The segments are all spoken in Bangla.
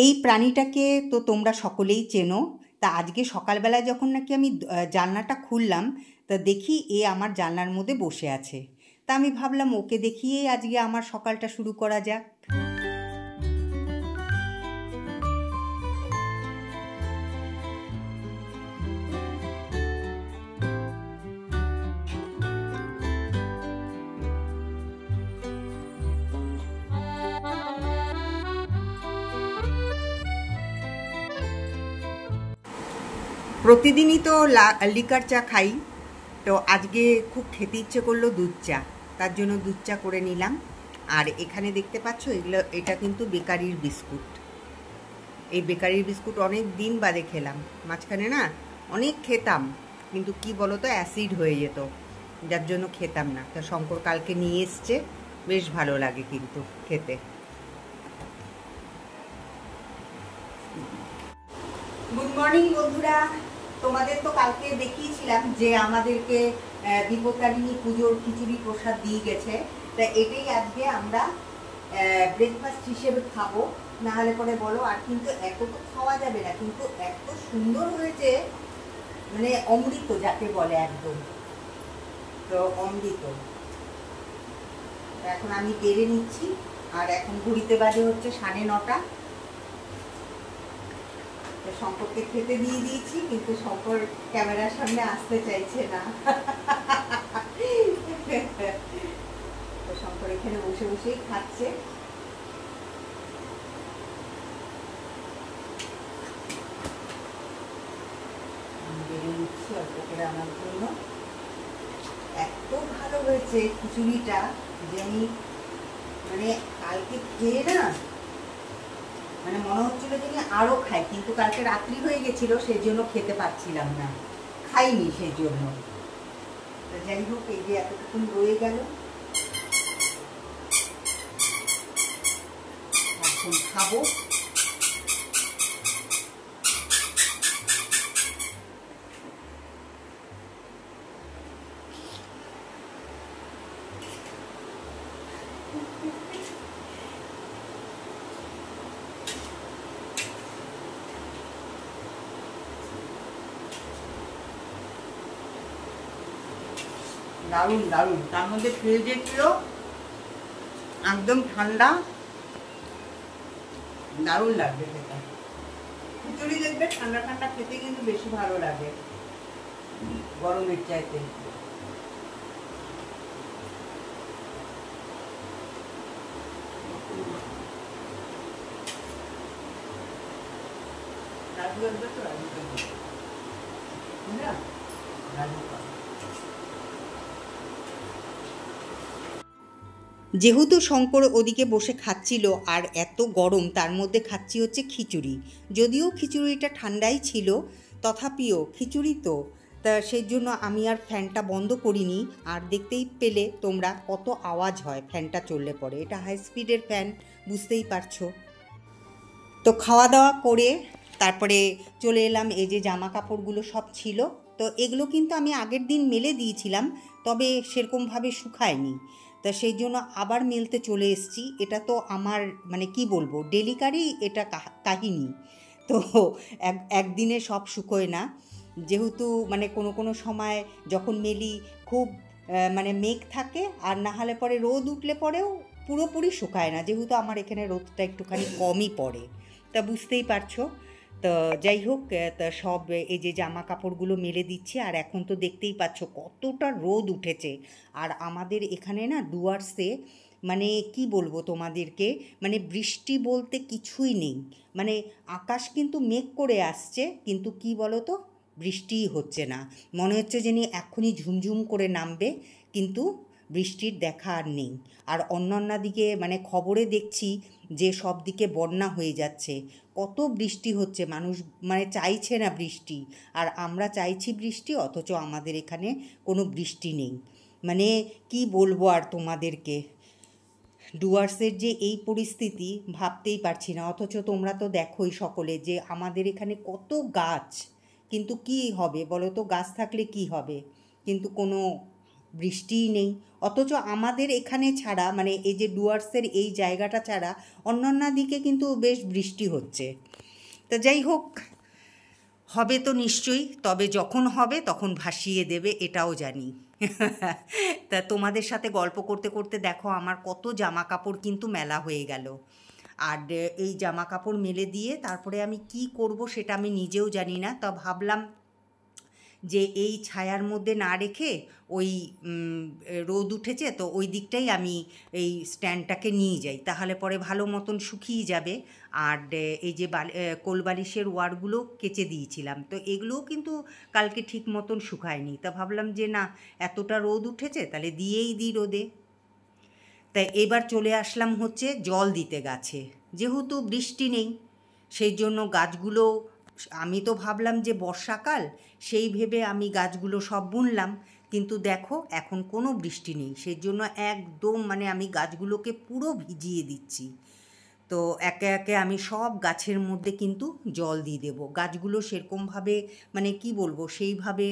এই প্রাণীটাকে তো তোমরা সকলেই চেনো। তা আজকে সকালবেলায় যখন নাকি আমি জানলাটা খুললাম, তা দেখি এ আমার জানলার মধ্যে বসে আছে। তা আমি ভাবলাম ওকে দেখিয়েই আজকে আমার সকালটা শুরু করা যাক। প্রতিদিনই তো লিকার চা খাই, তো আজকে খুব খেতে ইচ্ছে করলো দুধ চা, তার জন্য দুধ চা করে নিলাম। আর এখানে দেখতে পাচ্ছ এটা কিন্তু বেকারির বিস্কুট। এই বেকারির বিস্কুট অনেক দিন বাদে খেলাম। মাঝখানে না অনেক খেতাম, কিন্তু কি বলতো অ্যাসিড হয়ে যেত, যার জন্য খেতাম না। তা শঙ্কর কালকে নিয়ে এসছে, বেশ ভালো লাগে কিন্তু খেতে। গুড মর্নিং বন্ধুরা, তোমাদের তো কালকে দেখিয়েছিলাম যে আমাদেরকে বিপত্তারিণী পুজোর খিচুড়ি প্রসাদ দিয়ে গেছে। তা এটাই আজকে আমরা ব্রেকফাস্ট হিসেবে খাবো, না হলে পরে বলো। আর কিন্তু এত তো খাওয়া যাবে না, কিন্তু এত সুন্দর হয়েছে, মানে অমৃত যাকে বলে, একদম তো অমৃত। এখন আমি বেড়ে নিচ্ছি, আর এখন ঘুরিতে বাজে হচ্ছে 9:30। শঙ্করকে খেতে দিয়ে দিয়েছি, কিন্তু শঙ্কর ক্যামেরার সামনে আসতে চাইছে না। তো শঙ্কর এখানে বসে বসেই খাচ্ছে। বেড়ে নিচ্ছি অল্প করে আমার জন্য। এত ভালো হয়েছে খিচুড়িটা যে আমি মানে কালকে খেয়ে না, মানে মনে হচ্ছিল যে আরো খাই, কিন্তু কালকে রাত্রি হয়ে গেছিল, সেই জন্য খেতে পারছিলাম না, খাইনি সেই জন্য। যাই হোক, এই যে এতটুকুন রয়ে গেল, এখন খাবো। দারুণ দারুণ, তার মধ্যে ফ্রিজে ছিল, একদম ঠান্ডা, দারুণ লাগবে খেতে। খিচুড়ি দেখবে ঠান্ডা ঠান্ডা খেতে কিন্তু বেশি ভালো লাগে গরমের চাইতে। রাজু আসবে তো, রাজু রাজু। যেহেতু শঙ্কর ওদিকে বসে খাচ্ছিল আর এত গরম, তার মধ্যে খাচ্ছি হচ্ছে খিচুড়ি। যদিও খিচুড়িটা ঠান্ডাই ছিল, তথাপিও খিচুড়ি তো, তা সেই জন্য আমি আর ফ্যানটা বন্ধ করিনি। আর দেখতেই পেলে তোমরা কত আওয়াজ হয় ফ্যানটা চললে পরে। এটা হাই স্পিডের ফ্যান, বুঝতেই পারছো। তো খাওয়া দাওয়া করে তারপরে চলে এলাম। এই যে জামা কাপড়গুলো সব ছিল, তো এগুলো কিন্তু আমি আগের দিন মেলে দিয়েছিলাম, তবে সেরকমভাবে শুকায়নি, তা সেই জন্য আবার মেলতে চলে এসেছি। এটা তো আমার মানে কি বলবো, ডেলিকারই এটা কাহিনী। তো একদিনে সব শুকোয় না, যেহেতু মানে কোনো কোনো সময় যখন মেলি খুব মানে মেঘ থাকে, আর না হলে পরে রোদ উঠলে পরেও পুরোপুরি শুকায় না, যেহেতু আমার এখানে রোদটা একটুখানি কমই পড়ে, তা বুঝতেই পারছো। তো যাই হোক, তা সব এই যে জামা কাপড়গুলো মেলে দিচ্ছি। আর এখন তো দেখতেই পাচ্ছ কতটা রোদ উঠেছে। আর আমাদের এখানে না ডুয়ার্সে মানে কি বলবো তোমাদেরকে, মানে বৃষ্টি বলতে কিছুই নেই। মানে আকাশ কিন্তু মেঘ করে আসছে, কিন্তু কি বলো তো, বৃষ্টিই হচ্ছে না। মনে হচ্ছে যেন এখনই ঝুমঝুম করে নামবে, কিন্তু বৃষ্টির দেখা আর নেই। আর অন্যান্য দিকে মানে খবরে দেখছি যে সব দিকে বন্যা হয়ে যাচ্ছে, কত বৃষ্টি হচ্ছে, মানুষ মানে চাইছে না বৃষ্টি, আর আমরা চাইছি বৃষ্টি, অথচ আমাদের এখানে কোনো বৃষ্টি নেই। মানে কি বলবো আর তোমাদেরকে, ডুয়ার্সের যে এই পরিস্থিতি ভাবতেই পারছি না। অথচ তোমরা তো দেখোই সকলে যে আমাদের এখানে কত গাছ, কিন্তু কি হবে বলো তো, গাছ থাকলে কি হবে, কিন্তু কোনো বৃষ্টিই নেই। অথচ আমাদের এখানে ছাড়া, মানে এই যে ডুয়ার্সের এই জায়গাটা ছাড়া অন্যান্য দিকে কিন্তু বেশ বৃষ্টি হচ্ছে। তা যাই হোক, হবে তো নিশ্চয়ই, তবে যখন হবে তখন ভাসিয়ে দেবে এটাও জানি। তা তোমাদের সাথে গল্প করতে করতে দেখো আমার কত জামা কাপড় কিন্তু মেলা হয়ে গেল। আর এই জামা কাপড় মেলে দিয়ে তারপরে আমি কি করব সেটা আমি নিজেও জানি না। তা ভাবলাম যে এই ছায়ার মধ্যে না রেখে ওই রোদ উঠেছে তো ওই দিকটাই আমি এই স্ট্যান্ডটাকে নিয়ে যাই, তাহলে পরে ভালো মতন শুকিয়ে যাবে। আর এই যে কোলবালিশের ওয়ারগুলো কেচে দিয়েছিলাম, তো এগুলোও কিন্তু কালকে ঠিক মতন শুকায়নি। তা ভাবলাম যে না, এতটা রোদ উঠেছে তাহলে দিয়েই দিই রোদে। তাই এবার চলে আসলাম হচ্ছে জল দিতে গাছে। যেহেতু বৃষ্টি নেই সেই জন্য গাছগুলো, আমি তো ভাবলাম যে বর্ষাকাল, সেই ভেবে আমি গাছগুলো সব বুনলাম, কিন্তু দেখো এখন কোনো বৃষ্টি নেই, সেই জন্য একদম মানে আমি গাছগুলোকে পুরো ভিজিয়ে দিচ্ছি। তো একে একে আমি সব গাছের মধ্যে কিন্তু জল দিয়ে দেবো। গাছগুলো সেরকমভাবে মানে কি বলবো, সেইভাবে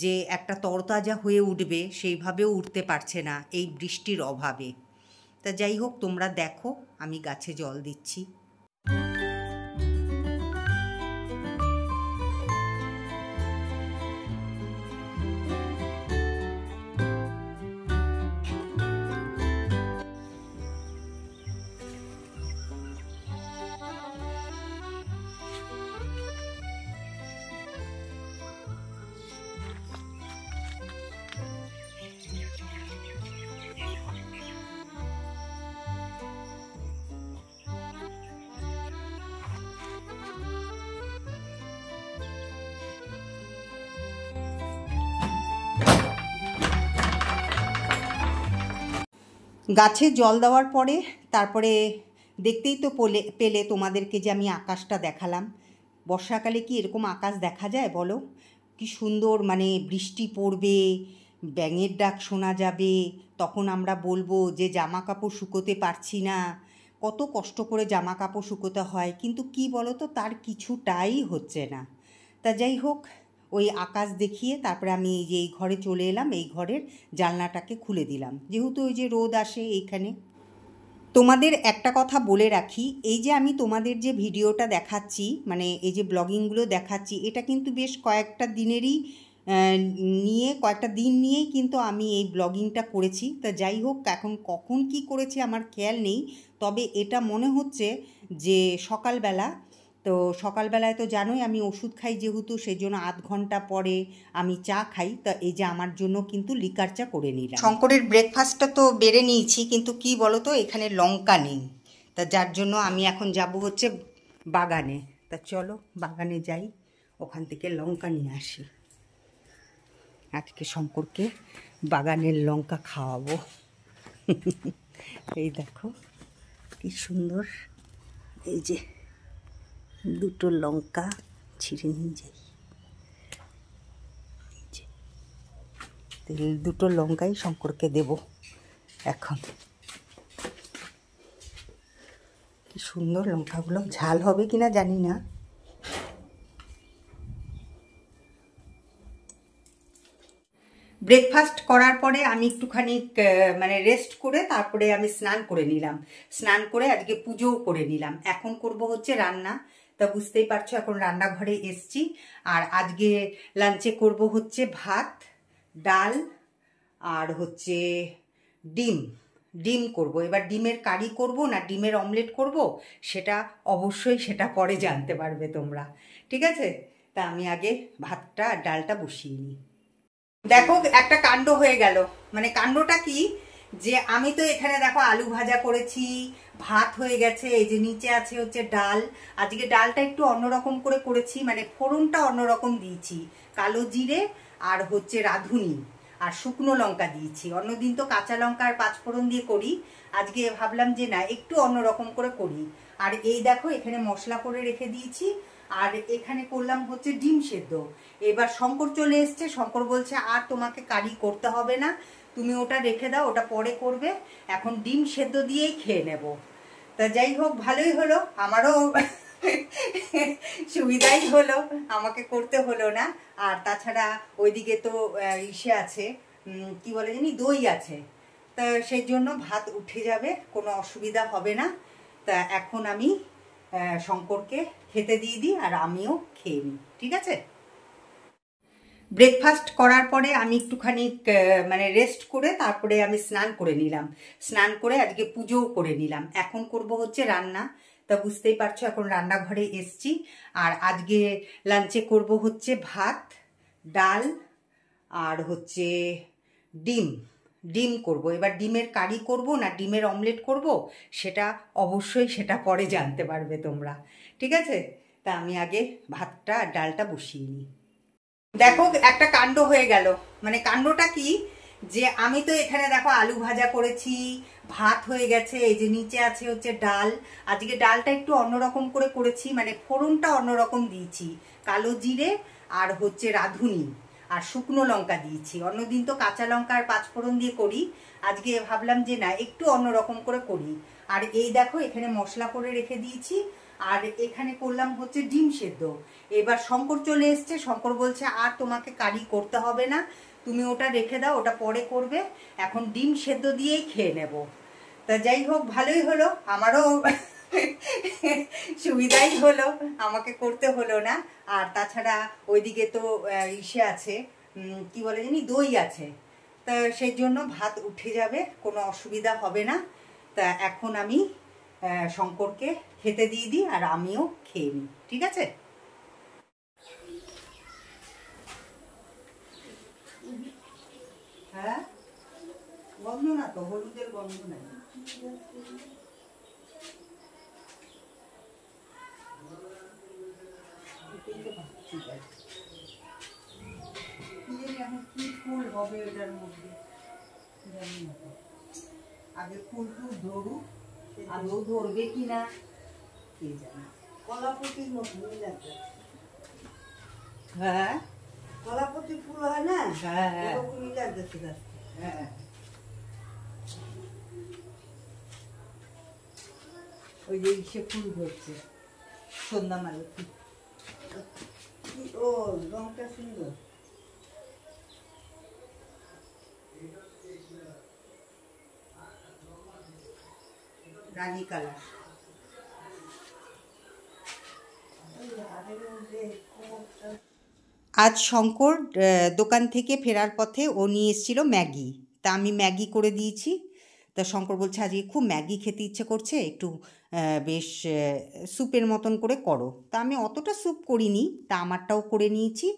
যে একটা তরতাজা হয়ে উঠবে সেইভাবেও উঠতে পারছে না এই বৃষ্টির অভাবে। তা যাই হোক, তোমরা দেখো আমি গাছে জল দিচ্ছি। গাছে জল দেওয়ার পরে তারপরে দেখতেই তো পেলে তোমাদেরকে যে আমি আকাশটা দেখালাম। বর্ষাকালে কি এরকম আকাশ দেখা যায় বলো? কি সুন্দর, মানে বৃষ্টি পড়বে, ব্যাঙের ডাক শোনা যাবে, তখন আমরা বলবো যে জামা কাপড় শুকোতে পারছি না, কত কষ্ট করে জামা কাপড় শুকোতে হয়, কিন্তু কি বলো তো, তার কিছুটাই হচ্ছে না। তা যাই হোক, ওই আকাশ দেখিয়ে তারপরে আমি এই যে এই ঘরে চলে এলাম, এই ঘরের জানলাটাকে খুলে দিলাম, যেহেতু ওই যে রোদ আসে এইখানে। তোমাদের একটা কথা বলে রাখি, এই যে আমি তোমাদের যে ভিডিওটা দেখাচ্ছি, মানে এই যে ব্লগিংগুলো দেখাচ্ছি, এটা কিন্তু বেশ কয়েকটা দিন নিয়েই কিন্তু আমি এই ব্লগিংটা করেছি। তা যাই হোক, এখন কখন কি করেছি আমার খেয়াল নেই, তবে এটা মনে হচ্ছে যে সকালবেলা। তো সকালবেলায় তো জানোই আমি ওষুধ খাই যেহেতু, সেই জন্য আধ ঘন্টা পরে আমি চা খাই। তা এই যে আমার জন্য কিন্তু লিকার চা করে নিলাম। শঙ্করের ব্রেকফাস্টটা তো বেড়ে নিয়েছি, কিন্তু কি বলো তো, এখানে লঙ্কা নেই, তা যার জন্য আমি এখন যাব হচ্ছে বাগানে। তা চলো বাগানে যাই, ওখান থেকে লঙ্কা নিয়ে আসি। আজকে শঙ্করকে বাগানের লঙ্কা খাওয়াবো। এই দেখো কি সুন্দর, এই যে দুটো লঙ্কা ছিঁড়ে নিয়ে যাই। দুটো লঙ্কাই শঙ্করকে দেব এখন। কি সুন্দর লঙ্কাগুলো, ঝাল হবে কিনা জানি না। ব্রেকফাস্ট করার পরে আমি একটুখানি মানে রেস্ট করে তারপরে আমি স্নান করে নিলাম। স্নান করে আজকে পুজোও করে নিলাম। এখন করব হচ্ছে রান্না। তা বুঝতেই পারছো এখন রান্নাঘরে এসছি। আর আজকে লাঞ্চে করব হচ্ছে ভাত, ডাল আর হচ্ছে ডিম করব। এবার ডিমের কারি করব না ডিমের অমলেট করব সেটা অবশ্যই সেটা পরে জানতে পারবে তোমরা, ঠিক আছে? তা আমি আগে ভাতটা আর ডালটা বসিয়ে নিই। দেখো একটা কাণ্ড হয়ে গেল। মানে কাণ্ডটা কি, যে আমি তো এখানে দেখো আলু ভাজা করেছি, ভাত হয়ে গেছে, এই যে নিচে আছে হচ্ছে ডাল। আজকে ডালটা একটু অন্যরকম করে করেছি, মানে ফোড়নটা অন্যরকম দিয়েছি, কালো জিরে আর হচ্ছে রাঁধুনি আর শুকনো লঙ্কা দিয়েছি। অন্যদিন তো কাঁচা লঙ্কা আর পাঁচফোড়ন দিয়ে করি, আজকে ভাবলাম যে না একটু অন্যরকম করে করি। আর এই দেখো এখানে মশলা করে রেখে দিয়েছি, আর এখানে করলাম হচ্ছে ডিম সেদ্ধ। এবার শঙ্কর চলে এসছে, শঙ্কর বলছে আর তোমাকে কারি করতে হবে না, তুমি ওটা রেখে দাও, ওটা পরে করবে, এখন ডিম সেদ্ধ দিয়েই খেয়ে নেব। তা যাই হোক, ভালোই হলো, আমারও সুবিধাই হলো, আমাকে করতে হলো না। আর তাছাড়া ওইদিকে তো ইসে আছে, কি বলে জানি দই আছে, তা সেই জন্য ভাত উঠে যাবে, কোনো অসুবিধা হবে না। তা এখন আমি শঙ্করকে খেতে দিয়ে দিই আর আমিও খেয়ে নিই, ঠিক আছে? ব্রেকফাস্ট করার পরে আমি একটুখানি মানে রেস্ট করে তারপরে আমি স্নান করে নিলাম। স্নান করে আজকে পুজোও করে নিলাম। এখন করব হচ্ছে রান্না। তা বুঝতেই পারছো এখন রান্নাঘরে এসছি। আর আজকে লাঞ্চে করব হচ্ছে ভাত, ডাল আর হচ্ছে ডিম ডিম করব। এবার ডিমের কারি করব না ডিমের অমলেট করব সেটা অবশ্যই সেটা পরে জানতে পারবে তোমরা, ঠিক আছে? তা আমি আগে ভাতটা আর ডালটা বসিয়ে নিই। দেখো একটা কাণ্ড হয়ে গেল। মানে কাণ্ডটা কি, যে আমি তো এখানে দেখো আলু ভাজা করেছি, ভাত হয়ে গেছে, এই যে নিচে আছে হচ্ছে ডাল। আজকে ডালটা একটু অন্যরকম করে করেছি, মানে ফোড়নটা অন্যরকম দিয়েছি, কালো জিরে আর হচ্ছে রাঁধুনি আর শুকনো লঙ্কা দিয়েছি। অন্যদিন তো কাঁচা লঙ্কা আর পাঁচফোড়ন দিয়ে করি, আজকে ভাবলাম যে না একটু অন্যরকম করে করি। আর এই দেখো এখানে মশলা করে রেখে দিয়েছি, আর এখানে করলাম হচ্ছে ডিম সেদ্ধ। এবার শঙ্কর চলে এসছে, শঙ্কর বলছে আর তোমাকে কারি করতে হবে না, তুমি ওটা রেখে দাও, ওটা পরে করবে, এখন ডিম সেদ্ধ দিয়েই খেয়ে নেব। তা যাই হোক ভালোই হলো, আমারও সুবিধাই হলো, আমাকে করতে হলো না। আর তাছাড়া ওইদিকে তো ইসে আছে, কি বলে জানি দই আছে, তা সেই জন্য ভাত উঠে যাবে, কোনো অসুবিধা হবে না। তা এখন আমি শঙ্করকে খেতে দিয়ে দিই আর আমিও খেয়ে নিই, ঠিক আছে? হ্যাঁ, গন্ধ না তো, হলুদের গন্ধ নাই। এখন কি ফুল হবে এটার মধ্যে জানি না, আগে ফুল টুল ধরুক, আদৌ ধরবে কিনা কে জানে। কলাপতির মতনই লাগছে। হ্যাঁ, কলাপতি ফুল হয় না, হ্যাঁ এরকমই লাগছে। হ্যাঁ, ওই যে ইসে ফুল ধরছে, সন্ধ্যা মালতী। ও রংটা সুন্দর। রানী কালার। আজ শঙ্কর দোকান থেকে ফেরার পথে ও নিয়ে এসেছিল ম্যাগি, তা আমি ম্যাগি করে দিয়েছি। তা শঙ্কর বলছে আজকে খুব ম্যাগি খেতে ইচ্ছে করছে, একটু বেশ স্যুপের মতন করে করো। তা আমি অতটা স্যুপ করিনি, তা আমারটাও করে নিয়েছি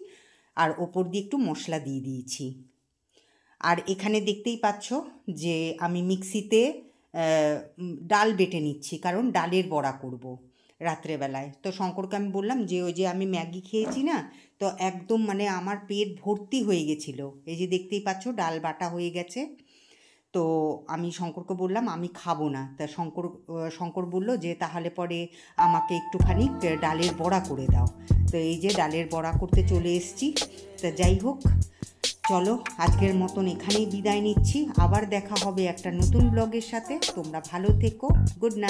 আর ওপর দিয়ে একটু মশলা দিয়ে দিয়েছি। আর এখানে দেখতেই পাচ্ছ যে আমি মিক্সিতে ডাল বেটে নিচ্ছি, কারণ ডালের বড়া করব রাত্রেবেলায়। তো শঙ্করকে আমি বললাম যে ওই যে আমি ম্যাগি খেয়েছি না, তো একদম মানে আমার পেট ভর্তি হয়ে গেছিলো, এই যে দেখতেই পাচ্ছ ডাল বাটা হয়ে গেছে। তো আমি শঙ্করকে বললাম আমি খাবো না। তা শঙ্কর বলল যে তাহলে পরে আমাকে একটুখানি ডালের বড়া করে দাও। তো এই যে ডালের বড়া করতে চলে এসেছি। তা যাই হোক, চলো আজকের মতন এখানেই বিদায় নিচ্ছি। আবার দেখা হবে একটা নতুন ব্লগের সাথে। তোমরা ভালো থেকো, গুড নাইট।